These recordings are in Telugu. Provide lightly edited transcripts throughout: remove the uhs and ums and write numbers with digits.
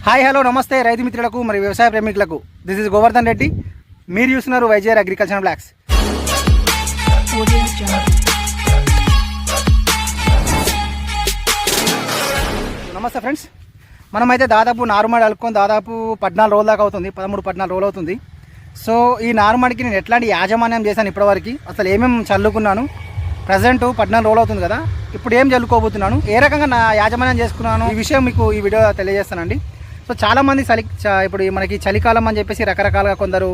హాయ్ హలో నమస్తే రైతు మిత్రులకు మరియు వ్యవసాయ ప్రేమికులకు. This is Govardhan Reddy. మీరు చూస్తున్నారు వైజాగ్ అగ్రికల్చర్ బ్లాగ్స్. నమస్తే ఫ్రెండ్స్. మనమైతే దాదాపు నారుమడి అలుక్కొని దాదాపు 14 రోజుల దాకా అవుతుంది, 13-14 రోజులు అవుతుంది. సో ఈ నారుమడికి నేను ఎట్లాంటి యాజమాన్యం చేశాను ఇప్పటివరకు, అసలు ఏమేమి చల్లుకున్నాను, ప్రజెంట్ 14 రోజులు అవుతుంది కదా, ఇప్పుడు ఏం చల్లుకోబోతున్నాను, ఏ రకంగా నా యాజమాన్యం చేసుకున్నాను, ఈ విషయం మీకు ఈ వీడియో తెలియజేస్తానండి. సో చాలామంది ఇప్పుడు మనకి చలికాలం అని చెప్పేసి రకరకాలుగా కొందరు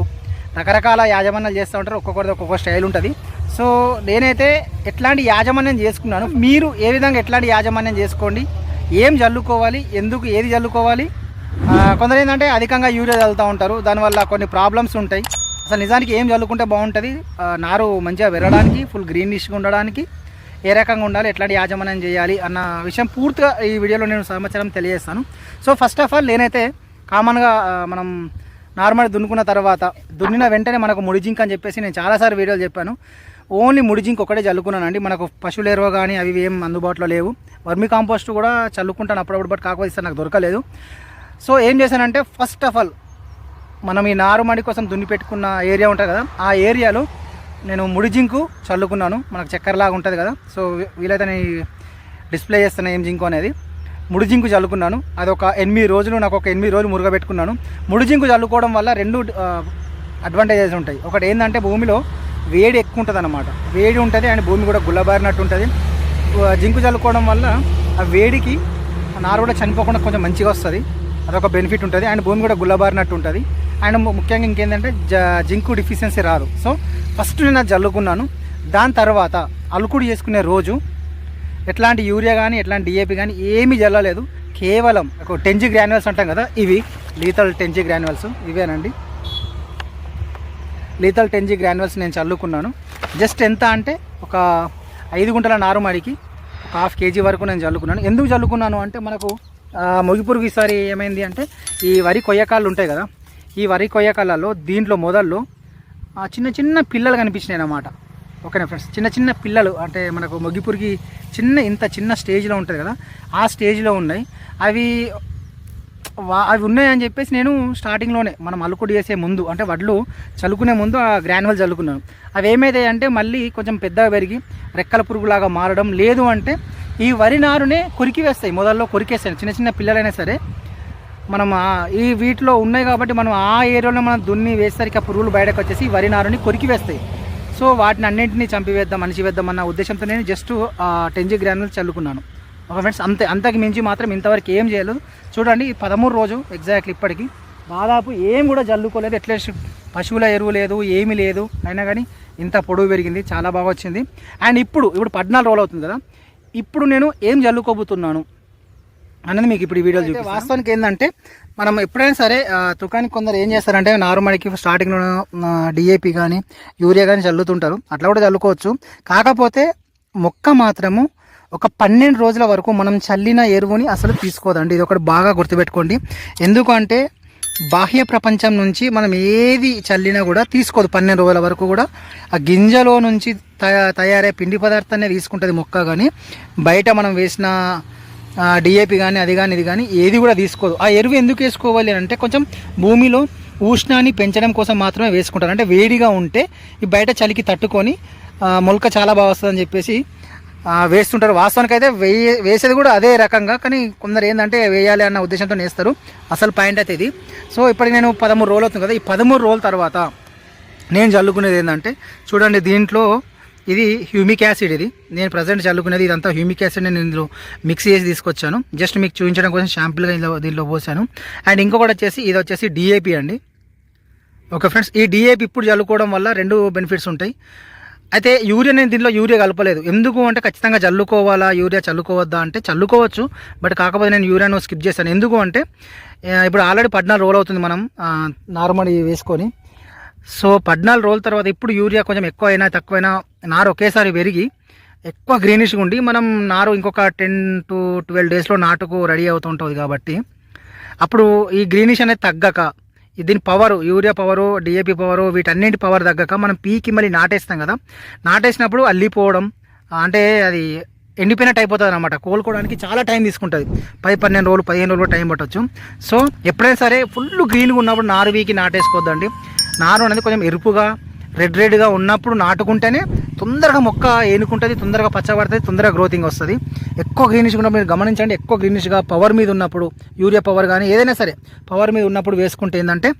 రకరకాల యాజమాన్యాలు చేస్తూ ఉంటారు, ఒక్కొక్కరిది ఒక్కొక్క స్టైల్ ఉంటుంది. సో నేనైతే ఎట్లాంటి యాజమాన్యం చేసుకున్నాను, మీరు ఏ విధంగా ఎట్లాంటి యాజమాన్యం చేసుకోండి, ఏం చల్లుకోవాలి, ఎందుకు ఏది చల్లుకోవాలి. కొందరు ఏంటంటే అధికంగా యూరియా చల్లుతూ ఉంటారు, దానివల్ల కొన్ని ప్రాబ్లమ్స్ ఉంటాయి. అసలు నిజానికి ఏం చల్లుకుంటే బాగుంటుంది, నారు మంచిగా పెరగడానికి, ఫుల్ గ్రీనిష్గా ఉండడానికి ఏ రకంగా ఉండాలి, ఎట్లాంటి యాజమాన్యం చేయాలి అన్న విషయం పూర్తిగా ఈ వీడియోలో నేను సమాచారం తెలియజేస్తాను. సో ఫస్ట్ ఆఫ్ ఆల్ నేనైతే కామన్గా మనం నార్మల్ దున్నుకున్న తర్వాత దున్నిన వెంటనే మనకు ముడిజింక్ అని చెప్పేసి నేను చాలాసార్లు వీడియోలు చెప్పాను. ఓన్లీ ముడిజింక్ ఒకటే చల్లుకున్నానండి. మనకు పశువుల ఎరువు కానీ అవి ఏం అందుబాటులో లేవు. వర్మి కాంపోస్ట్ కూడా చల్లుకుంటాను అప్పుడప్పుడు, బట్ కాకపోతే నాకు దొరకలేదు. సో ఏం చేశానంటే ఫస్ట్ ఆఫ్ ఆల్ మనం ఈ నారుమడి కోసం దున్ని పెట్టుకున్న ఏరియా ఉంటుంది కదా, ఆ ఏరియాలో నేను ముడిజింకు చల్లుకున్నాను. మనకు చక్కెరలాగా ఉంటుంది కదా, సో వీలైతే నేను డిస్ప్లే చేస్తాను ఏం జింకు అనేది. ముడిజింకు చల్లుకున్నాను. అది ఒక 8 రోజులు, నాకు ఒక 8 రోజులు మురుగబెట్టుకున్నాను. ముడిజింకు చల్లుకోవడం వల్ల 2 అడ్వాంటేజెస్ ఉంటాయి. ఒకటి ఏంటంటే భూమిలో వేడి ఎక్కువ ఉంటుంది అన్నమాట, వేడి ఉంటుంది అండ్ భూమి కూడా గుల్లబారినట్టు ఉంటుంది. జింకు చల్లుకోవడం వల్ల ఆ వేడికి నారు కూడా చనిపోకుండా కొంచెం మంచిగా వస్తుంది, అదొక బెనిఫిట్ ఉంటుంది. అండ్ భూమి కూడా గుల్లబారినట్టు ఉంటుంది. అండ్ ముఖ్యంగా ఇంకేంటంటే జింకు డిఫిషియన్సీ రాదు. సో ఫస్ట్ నేను అది చల్లుకున్నాను. దాని తర్వాత అలుకుడు చేసుకునే రోజు ఎట్లాంటి యూరియా కానీ ఎట్లాంటి డిఏపి కానీ ఏమీ చల్లలేదు. కేవలం ఒక 10G గ్రాన్యువల్స్ అంటాం కదా, ఇవి లీథల్ 10G గ్రాన్యువల్స్ ఇవేనండి. లీథల్ 10G గ్రాన్యువల్స్ నేను చల్లుకున్నాను. జస్ట్ ఎంత అంటే ఒక 5 గుంటల నారుమడికి ఒక 1/2 kg వరకు నేను చల్లుకున్నాను. ఎందుకు చల్లుకున్నాను అంటే మనకు మొగిపురుగు ఈసారి ఏమైంది అంటే ఈ వరి కొయ్యకాళ్ళు ఉంటాయి కదా, ఈ వరి కొయ్యకాళ్ళలో దీంట్లో మొదల్లో చిన్న చిన్న పిల్లలు కనిపించినాయి అన్నమాట. ఓకేనా ఫ్రెండ్స్, చిన్న చిన్న పిల్లలు అంటే మనకు మొగిపురికి ఇంత చిన్న స్టేజ్లో ఉంటుంది కదా, ఆ స్టేజ్లో ఉన్నాయి. అవి ఉన్నాయని చెప్పేసి నేను స్టార్టింగ్లోనే మనం అలుకుడు చేసే ముందు అంటే వడ్లు చల్లుకునే ముందు ఆ గ్రాన్యువల్ చల్లుకున్నాను. అవి ఏమైతాయి అంటే మళ్ళీ కొంచెం పెద్దగా పెరిగి రెక్కల పురుగులాగా మారడం, లేదు అంటే ఈ వరి నారునే కొరికి వేస్తాయి, మొదల్లో కొరికేస్తాయి. చిన్న చిన్న పిల్లలైనా సరే మనం ఈ వీటిలో ఉన్నాయి కాబట్టి మనం ఆ ఏరియాలో మనం దున్ని వేసరికి ఆ పురుగులు బయటకు వచ్చేసి వరి నారుని కొరికి వేస్తాయి. సో వాటిని అన్నింటినీ చంపివేద్దాం, అణిచివేద్దాం అన్న ఉద్దేశంతో నేను జస్ట్ 10G గ్రాన్యుల్స్ చల్లుకున్నాను. ఒక ఫ్రెండ్స్ అంతకు మించి మాత్రం ఇంతవరకు ఏం చేయలేదు. చూడండి 13 రోజు ఎగ్జాక్ట్లీ ఇప్పటికి దాదాపు ఏం కూడా చల్లుకోలేదు. అట్లీస్ట్ పశువుల ఎరువు లేదు, ఏమీ లేదు, అయినా కానీ ఇంత పొడవు పెరిగింది, చాలా బాగా వచ్చింది. అండ్ ఇప్పుడు 14 రోజులు అవుతుంది కదా, ఇప్పుడు నేను ఏం చల్లుకోబోతున్నాను అనేది మీకు ఇప్పుడు ఈ వీడియోలో చూపిస్తాను. వాస్తవానికి ఏంటంటే మనం ఎప్పుడైనా సరే తుకానికి కొందరు ఏం చేస్తారంటే నారుమడికి స్టార్టింగ్లో డిఏపి కానీ యూరియా కానీ చల్లుతుంటారు, అట్లా కూడా చల్లుకోవచ్చు. కాకపోతే మొక్క మాత్రము ఒక 12 రోజుల వరకు మనం చల్లిన ఎరువుని అసలు తీసుకోదండి. ఇది ఒకటి బాగా గుర్తుపెట్టుకోండి. ఎందుకంటే బాహ్య ప్రపంచం నుంచి మనం ఏది చల్లినా కూడా తీసుకోదు. 12 రోజుల వరకు కూడా ఆ గింజలో నుంచి తయారయ్యే పిండి పదార్థాన్ని తీసుకుంటుంది మొక్క, కానీ బయట మనం వేసిన డిఏపి కానీ అది కానీ ఇది కానీ ఏది కూడా తీసుకోదు. ఆ ఎరువు ఎందుకు వేసుకోవాలి అంటే కొంచెం భూమిలో ఉష్ణాన్ని పెంచడం కోసం మాత్రమే వేసుకుంటారు. అంటే వేడిగా ఉంటే ఈ బయట చలికి తట్టుకొని మొలక చాలా బాగా వస్తుందని చెప్పేసి వేస్తుంటారు. వాస్తవానికి అయితే వేసేది కూడా అదే రకంగా, కానీ కొందరు ఏంటంటే వేయాలి అన్న ఉద్దేశంతో వేస్తారు. అసలు పాయింట్ అయితే ఇది. సో ఇప్పటికి నేను 13 రోజులు అవుతుంది కదా, ఈ 13 రోజుల తర్వాత నేను చల్లుకునేది ఏంటంటే చూడండి, దీంట్లో ఇది హ్యూమిక్ యాసిడ్. ఇది నేను ప్రజెంట్ చల్లుకునేది ఇదంతా హ్యూమిక్ యాసిడ్ నేను ఇందులో మిక్స్ చేసి తీసుకొచ్చాను. జస్ట్ మీకు చూపించడం కోసం షాంపుల్గా దీంట్లో పోసాను. అండ్ ఇంకొకటి వచ్చేసి ఇది వచ్చేసి డిఏపి అండి. ఓకే ఫ్రెండ్స్, ఈ డిఏపి ఇప్పుడు చల్లుకోవడం వల్ల 2 బెనిఫిట్స్ ఉంటాయి. అయితే యూరియా నేను దీంట్లో యూరియా కలపలేదు. ఎందుకు అంటే ఖచ్చితంగా చల్లుకోవాలా, యూరియా చల్లుకోవద్దా అంటే చల్లుకోవచ్చు, బట్ కాకపోతే నేను యూరియాను స్కిప్ చేశాను. ఎందుకు అంటే ఇప్పుడు ఆల్రెడీ 14 రోజులు అవుతుంది మనం నార్మల్ వేసుకొని. సో 14 రోజుల తర్వాత ఇప్పుడు యూరియా కొంచెం ఎక్కువ అయినా తక్కువైనా నారు ఒకేసారి పెరిగి ఎక్కువ గ్రీనిష్గా ఉండి మనం నారు ఇంకొక 10 to 12 డేస్లో నాటుకు రెడీ అవుతుంటుంది. కాబట్టి అప్పుడు ఈ గ్రీనిష్ అనేది తగ్గక దీని power, urea power, DAP power, వీటన్నింటి పవర్ తగ్గక మనం పీకి మళ్ళీ నాటేస్తాం కదా, నాటేసినప్పుడు అల్లిపోవడం అంటే అది ఎండిపోయినట్టు అయిపోతుంది అనమాట. కోలుకోవడానికి చాలా టైం తీసుకుంటుంది, 10-12 రోజులు 15 రోజులు టైం పట్టవచ్చు. సో ఎప్పుడైనా సరే ఫుల్ గ్రీన్గా ఉన్నప్పుడు నారు వీకి నాటేసుకోవద్దండి. నారు అనేది కొంచెం ఎరుపుగా రెడ్గా ఉన్నప్పుడు నాటుకుంటేనే తొందరగా మొక్క ఏనుకుంటుంది, తొందరగా పచ్చబడుతుంది, తొందరగా గ్రోతింగ్ వస్తుంది. ఎక్కువ గ్రీనిష్గా ఉన్నప్పుడు మీరు గమనించండి, ఎక్కువ గ్రీనిష్గా పవర్ మీద ఉన్నప్పుడు యూరియా పవర్ కానీ ఏదైనా సరే పవర్ మీద ఉన్నప్పుడు వేసుకుంటే ఏంటంటే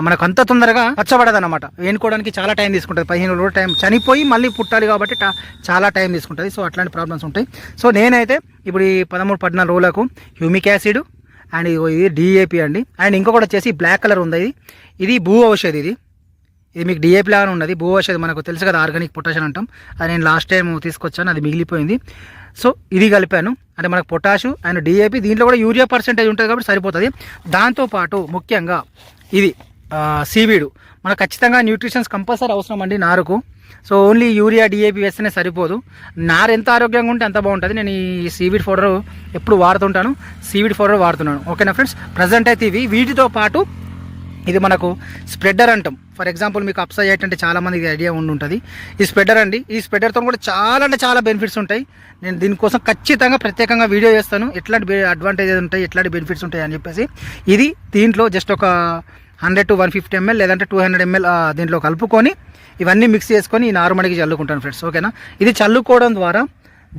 మనకు అంత తొందరగా పచ్చబడదు అనమాట. వేనుకోవడానికి చాలా టైం తీసుకుంటుంది, 15 రోజులు టైం, చనిపోయి మళ్ళీ పుట్టాలి కాబట్టి చాలా టైం తీసుకుంటుంది. సో అట్లాంటి ప్రాబ్లమ్స్ ఉంటాయి. సో నేనైతే ఇప్పుడు ఈ 13-14 రోజులకు హ్యూమిక్ యాసిడ్ అండ్ ఇది డిఏపి అండి, అండ్ ఇంకొకటి వచ్చేసి బ్లాక్ కలర్ ఉంది, ఇది భూ ఔషధి. ఇది మీకు డిఏపి లాగానే ఉన్నది. భూ ఔషధి మనకు తెలుసు కదా, ఆర్గానిక్ పొటాషియం అంటాం. అది నేను లాస్ట్ టైం తీసుకొచ్చాను, అది మిగిలిపోయింది. సో ఇది కలిపాను, అంటే మనకు పొటాషు అండ్ డిఏపి, దీంట్లో కూడా యూరియా పర్సెంటేజ్ ఉంటుంది కాబట్టి సరిపోతుంది. దాంతోపాటు ముఖ్యంగా ఇది సీవీడు మనకు ఖచ్చితంగా న్యూట్రిషన్స్ కంపల్సరీ అవసరం అండి నారుకు. సో ఓన్లీ యూరియా డిఏపి వేస్తేనే సరిపోదు, నారు ఎంత ఆరోగ్యంగా ఉంటే అంత బాగుంటుంది. నేను ఈ సీవీడ్ పౌడర్ ఎప్పుడు వాడుతుంటాను, సీవీడ్ పౌడర్ వాడుతున్నాను. ఓకేనా ఫ్రెండ్స్, ప్రజెంట్ అయితే ఇవి. వీటితో పాటు ఇది మనకు స్ప్రెడర్ అంటాం. ఫర్ ఎగ్జాంపుల్ మీకు అప్సైట్ అంటే చాలామందికి ఐడియా ఉంటుంది. ఈ స్ప్రెడర్ అండి, ఈ స్ప్రెడర్తో కూడా చాలా అంటే చాలా బెనిఫిట్స్ ఉంటాయి. నేను దీనికోసం ఖచ్చితంగా ప్రత్యేకంగా వీడియో చేస్తాను, ఎట్లాంటి అడ్వాంటేజెస్ ఉంటాయి, ఎట్లాంటి బెనిఫిట్స్ ఉంటాయి అని చెప్పేసి. ఇది దీంట్లో జస్ట్ ఒక 100 to 150 ml లేదంటే 200 ml దీంట్లో కలుపుకొని ఇవన్నీ మిక్స్ చేసుకొని ఈ నారుమడికి చల్లుకుంటాను ఫ్రెండ్స్. ఓకేనా, ఇది చల్లుకోవడం ద్వారా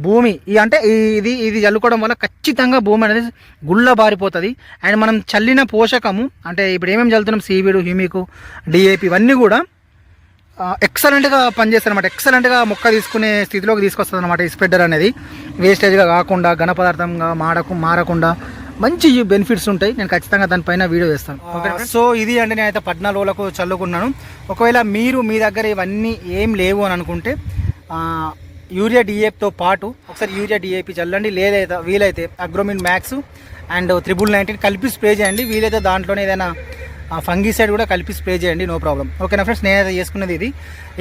భూమి అంటే ఇది చల్లుకోవడం వల్ల ఖచ్చితంగా భూమి అనేది గుళ్ళ బారిపోతుంది. అండ్ మనం చల్లిన పోషకము అంటే ఇప్పుడు ఏమేమి చల్లుతున్నాం, సీవీడు, హ్యూమిక్, డిఏపి ఇవన్నీ కూడా ఎక్సలెంట్గా పనిచేస్తుంది అనమాట. ఎక్సలెంట్గా మొక్క తీసుకునే స్థితిలోకి తీసుకొస్తుంది అనమాట. ఈ స్ప్రెడర్ అనేది వేస్టేజ్గా కాకుండా, ఘన పదార్థంగా మారకుండా మంచి బెనిఫిట్స్ ఉంటాయి. నేను ఖచ్చితంగా దానిపైన వీడియో చేస్తాను. ఓకే, సో ఇది అంటే నేనైతే 14 రోజులకు చల్లుకున్నాను. ఒకవేళ మీరు మీ దగ్గర ఇవన్నీ ఏం లేవు అని అనుకుంటే యూరియా డిఏపితో పాటు ఒకసారి యూరియా డిఏపి చల్లండి, లేదైతే వీలైతే అగ్రోమిన్ మ్యాక్స్ అండ్ 319 కలిపి స్ప్రే చేయండి. వీలైతే దాంట్లోనే ఏదైనా ఫంగిసైడ్ కూడా కలిపి స్ప్రే చేయండి, నో ప్రాబ్లం. ఓకేనా ఫ్రెండ్స్, నేనైతే చేసుకునేది ఇది.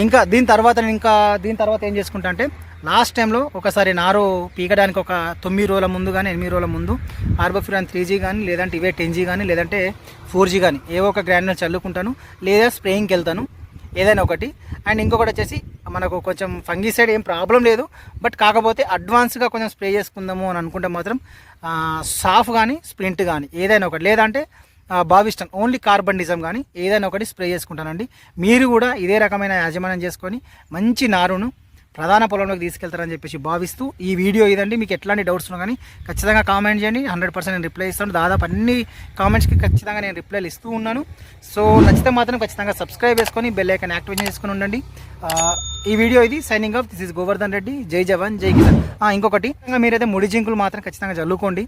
ఇంకా దీని తర్వాత ఏం చేసుకుంటా అంటే లాస్ట్ టైంలో ఒకసారి నారు పీకడానికి ఒక 9 రోజుల ముందు కానీ 8 రోజుల ముందు కార్బోఫ్యూరాన్ 3G కానీ లేదంటే ఇవే 10G కానీ లేదంటే 4G కానీ ఏవో ఒక గ్రాన్యుల్ చల్లుకుంటాను, లేదా స్ప్రేయింగ్కి వెళ్తాను, ఏదైనా ఒకటి. అండ్ ఇంకొకటి వచ్చేసి మనకు కొంచెం ఫంగిసైడ్ ఏం ప్రాబ్లం లేదు, బట్ కాకపోతే అడ్వాన్స్గా కొంచెం స్ప్రే చేసుకుందాము అని అనుకుంటే మాత్రం సాఫ్ కానీ స్ప్రింట్ కానీ ఏదైనా ఒకటి, లేదంటే బావిస్టన్ ఓన్లీ కార్బన్డిజం కానీ ఏదైనా ఒకటి స్ప్రే చేసుకుంటానండి. మీరు కూడా ఇదే రకమైన యాజమాన్యం చేసుకొని మంచి నారును ప్రధాన పొలంలోకి తీసుకెళ్తారని చెప్పేసి భావిస్తూ ఈ వీడియో ఇదండి. మీకు ఎట్లాంటి డౌట్స్ ఉన్నా కానీ ఖచ్చితంగా కామెంట్ చేయండి, 100% నేను రిప్లై ఇస్తాను. దాదాపు అన్ని కామెంట్స్కి ఖచ్చితంగా నేను రిప్లైలు ఇస్తూ ఉన్నాను. సో నచ్చితే మాత్రం ఖచ్చితంగా సబ్స్క్రైబ్ చేసుకొని బెల్ ఐకాన్ యాక్టివేషన్ చేసుకొని ఉండండి. ఈ వీడియో ఇది signing off. This is Govardhan Reddy. జై జవాన్ జై కిసాన్. ఇంకొకటి, మీరైతే ముడి జింకులు మాత్రం ఖచ్చితంగా చల్లుకోండి.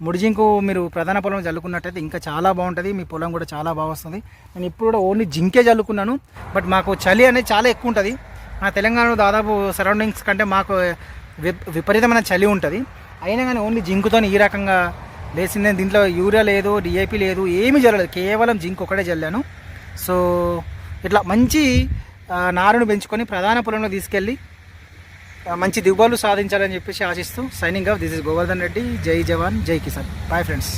ముడి జింకు మీరు ప్రధాన పొలంలో చల్లుకున్నట్టయితే ఇంకా చాలా బాగుంటుంది, మీ పొలం కూడా చాలా బాగా వస్తుంది. నేను ఇప్పుడు కూడా ఓన్లీ జింకే చల్లుకున్నాను, బట్ మాకు చలి అనేది చాలా ఎక్కువ ఉంటుంది. మన తెలంగాణలో దాదాపు సరౌండింగ్స్ కంటే మాకు విపరీతమైన చలి ఉంటుంది. అయినా కానీ ఓన్లీ జింకుతో ఈ రకంగా వేసింది. దీంట్లో యూరియా లేదు, డిఏపి లేదు, ఏమీ జరగలేదు, కేవలం జింక్ ఒకటే చల్లాను. సో ఇట్లా మంచి నారును పెంచుకొని ప్రధాన పొలంలో తీసుకెళ్ళి మంచి దిగుబడులు సాధించాలని చెప్పేసి ఆశిస్తూ signing off. This is Govardhan Reddy. జై జవాన్ జై కిసాన్. Bye friends.